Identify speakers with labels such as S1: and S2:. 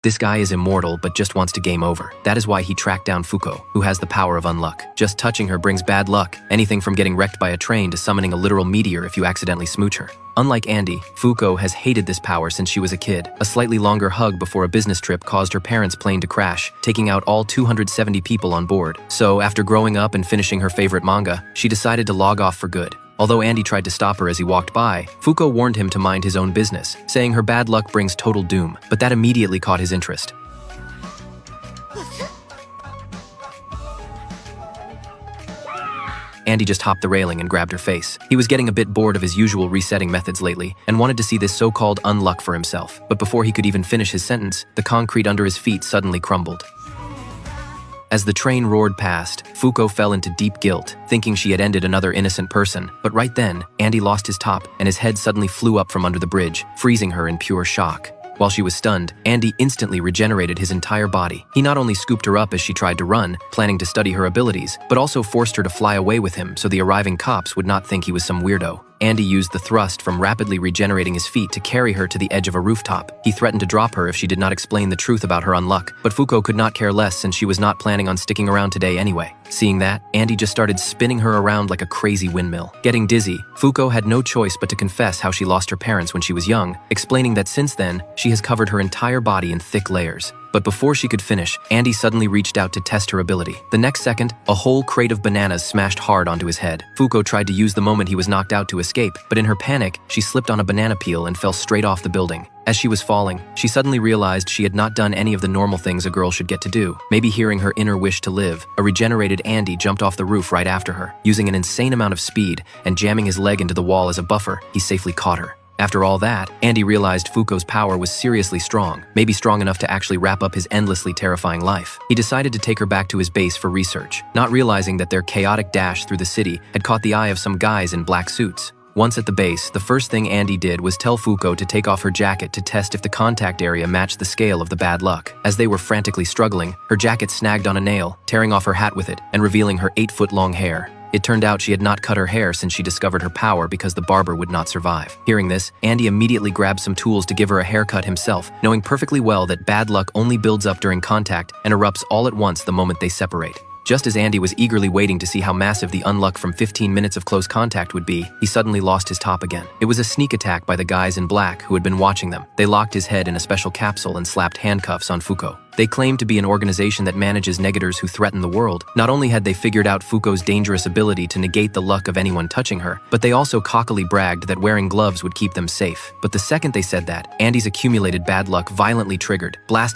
S1: This guy is immortal but just wants to game over. That is why he tracked down Fuko, who has the power of Unluck. Just touching her brings bad luck, anything from getting wrecked by a train to summoning a literal meteor if you accidentally smooch her. Unlike Andy, Fuko has hated this power since she was a kid. A slightly longer hug before a business trip caused her parents' plane to crash, taking out all 270 people on board. So, after growing up and finishing her favorite manga, she decided to log off for good. Although Andy tried to stop her as he walked by, Fuko warned him to mind his own business, saying her bad luck brings total doom, but that immediately caught his interest. Andy just hopped the railing and grabbed her face. He was getting a bit bored of his usual resetting methods lately and wanted to see this so-called unluck for himself. But before he could even finish his sentence, the concrete under his feet suddenly crumbled. As the train roared past, Fuko fell into deep guilt, thinking she had ended another innocent person. But right then, Andy lost his top and his head suddenly flew up from under the bridge, freezing her in pure shock. While she was stunned, Andy instantly regenerated his entire body. He not only scooped her up as she tried to run, planning to study her abilities, but also forced her to fly away with him so the arriving cops would not think he was some weirdo. Andy used the thrust from rapidly regenerating his feet to carry her to the edge of a rooftop. He threatened to drop her if she did not explain the truth about her unluck, but Fuko could not care less since she was not planning on sticking around today anyway. Seeing that, Andy just started spinning her around like a crazy windmill. Getting dizzy, Fuko had no choice but to confess how she lost her parents when she was young, explaining that since then, she has covered her entire body in thick layers. But before she could finish, Andy suddenly reached out to test her ability. The next second, a whole crate of bananas smashed hard onto his head. Fuko tried to use the moment he was knocked out to escape, but in her panic, she slipped on a banana peel and fell straight off the building. As she was falling, she suddenly realized she had not done any of the normal things a girl should get to do. Maybe hearing her inner wish to live, a regenerated Andy jumped off the roof right after her. Using an insane amount of speed and jamming his leg into the wall as a buffer, he safely caught her. After all that, Andy realized Fuko's power was seriously strong, maybe strong enough to actually wrap up his endlessly terrifying life. He decided to take her back to his base for research, not realizing that their chaotic dash through the city had caught the eye of some guys in black suits. Once at the base, the first thing Andy did was tell Fuko to take off her jacket to test if the contact area matched the scale of the bad luck. As they were frantically struggling, her jacket snagged on a nail, tearing off her hat with it and revealing her 8-foot-long hair. It turned out she had not cut her hair since she discovered her power because the barber would not survive. Hearing this, Andy immediately grabbed some tools to give her a haircut himself, knowing perfectly well that bad luck only builds up during contact and erupts all at once the moment they separate. Just as Andy was eagerly waiting to see how massive the unluck from 15 minutes of close contact would be, he suddenly lost his top again. It was a sneak attack by the guys in black who had been watching them. They locked his head in a special capsule and slapped handcuffs on Fuko. They claimed to be an organization that manages negators who threaten the world. Not only had they figured out Fuko's dangerous ability to negate the luck of anyone touching her, but they also cockily bragged that wearing gloves would keep them safe. But the second they said that, Andy's accumulated bad luck violently triggered, blasting